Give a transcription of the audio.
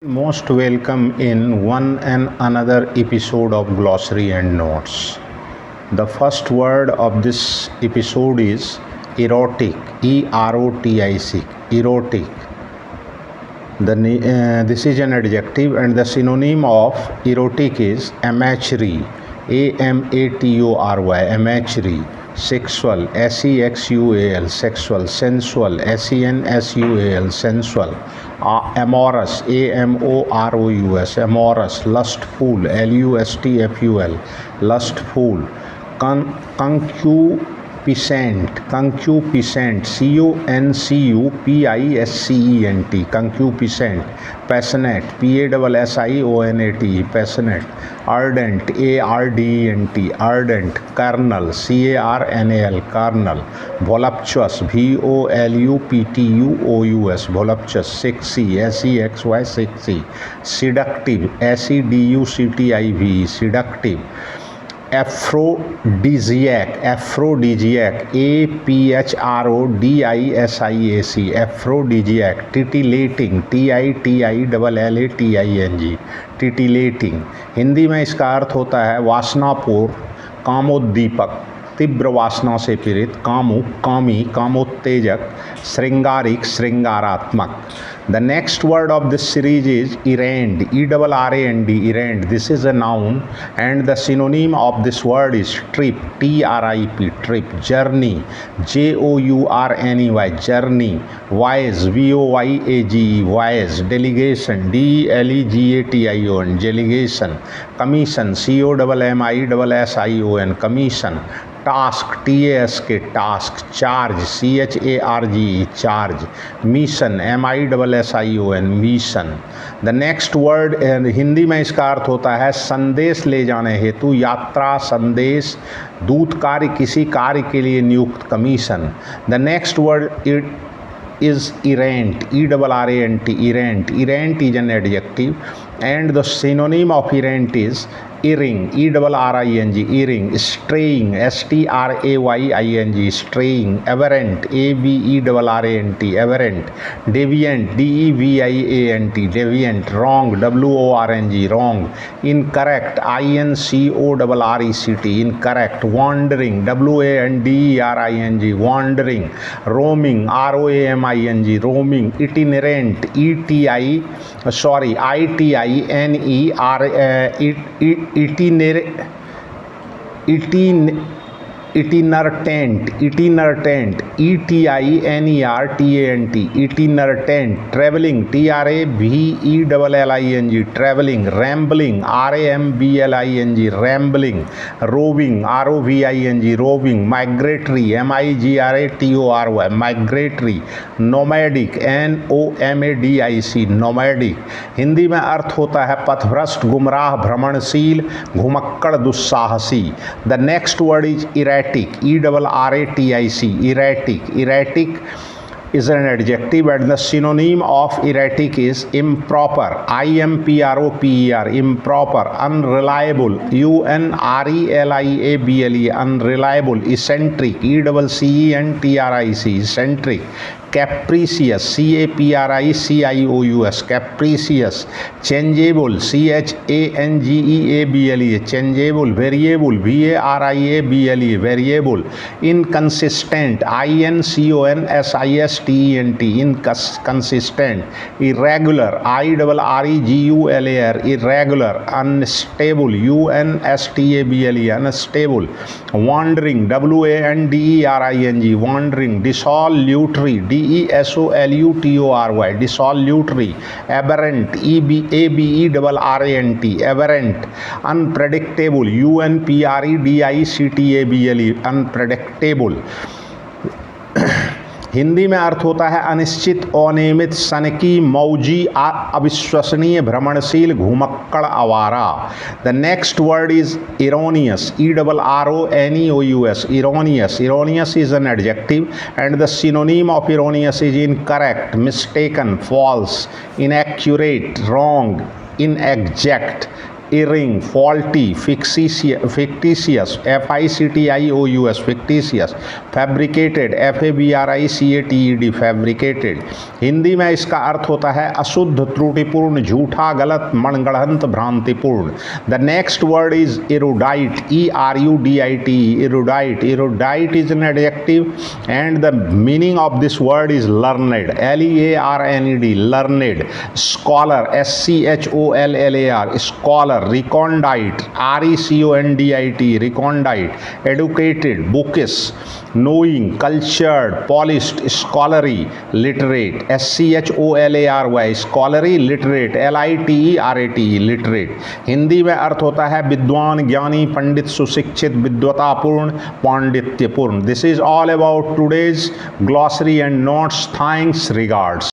Most welcome in one and another episode of Glossary and Notes. The first word of this episode is erotic, erotic, erotic. This is an adjective and the synonym of erotic is amatory, amatory, amatory. Sexual, sexual, sexual. Sensual, sensual, sensual. Amorous, amorous, amorous. Lustful, lustful, lustful. Concupiscent, concupiscent, concupiscent, concupiscent. Passionate, passionate, passionate. Ardent, ardent, ardent. Carnal, carnal, carnal. Voluptuous, voluptuous, voluptuous. Sexy, sexy, sexy. Seductive, seductive, seductive. Aphrodisiac, aphrodisiac, aphrodiasiac, aphrodisiac. Titillating, titillating, titillating. Hindi में इसका अर्थ होता है वासनापूर्ण, कामोद्दीपक, तीव्र वासना से पीड़ित, कामुक, कामी, कामोत्तेजक, श्रृंगारिक, श्रृंगारात्मक. The next word of this series is errand, errand, errand. This is a noun and the synonym of this word is trip, trip, trip. Journey, journey, journey. Voyage, voyage, voyage. Delegation, delegation, delegation. Commission, commission, commission. Task, task, task. Charge, charge, charge. Mission, mission, mission. The next word Hindi में इसका अर्थ होता है संदेश ले जाने हेतु, यात्रा, संदेश, दूत कार्य, किसी कार्य के लिए नियुक्त, commission. The next word is errant, errant, errant. Errant is an adjective and the synonym of errant is erring, erring, erring. Straying, straying, straying. Aberrant, aberrant, aberrant. Deviant, deviant, deviant. Wrong, worng, wrong. Incorrect, incorrect, incorrect. Wandering, wandering, wandering. Roaming, roaming, roaming. Itinerant, itinerant, itinerant, itinerant. Traveling, travelling, traveling. Rambling, rambling, rambling. Roving, roving, roving. Migratory, migratory, migratory. Nomadic, nomadic, nomadic. Hindi में अर्थ होता है पथभ्रष्ट, गुमराह, भ्रमणशील, घुमक्कड़, दुस्साहसी. The next word is erratic, erratic, erratic is an adjective and the synonym of erratic is improper, improper, improper. Unreliable, unreliable, unreliable. Eccentric, eccentric, eccentric. Capricious, capricious, capricious. Changeable, changeable, changeable. Variable, variable, variable. Inconsistent, inconsistent, inconsistent. Irregular, irregular, irregular. Unstable, unstable, unstable. Wandering, wandering, wandering. Desolutary, desolutary, desolutary. Aberrant, aberrant, aberrant. Unpredictable, unpredictable, unpredictable. Hindi में अर्थ होता है अनिश्चित, अनियमित, सनकी, मौजी, अविश्वसनीय, भ्रमणशील, घुमक्कड़, आवारा. The next word is erroneous, erroneous, erroneous. Erroneous is an adjective and the synonym of erroneous is incorrect, mistaken, false, inaccurate, wrong, inexact. erring, faulty, fictitious, FICTIOUS, fictitious, fabricated, FABRICATED, fabricated। Hindi में इसका अर्थ होता है अशुद्ध, त्रुटिपूर्ण, झूठा, गलत, मनगढ़ंत, भ्रांतिपूर्ण। The next word is erudite, ERUDITE, erudite। erudite is an adjective and the meaning of this word is learned, LEARNED, learned। scholar, SCHOLLAR, scholar। recondite, RECONDITE, recondite। educated, bookish, knowing, cultured, polished, scholarly, literate, SCHOLARY, scholarly, literate, LITERATE, literate। Hindi में अर्थ होता है विद्वान, ज्ञानी, पंडित, सुशिक्षित, विद्वतापूर्ण, पांडित्यपूर्ण। This is all about today's glossary and notes. Thanks, regards.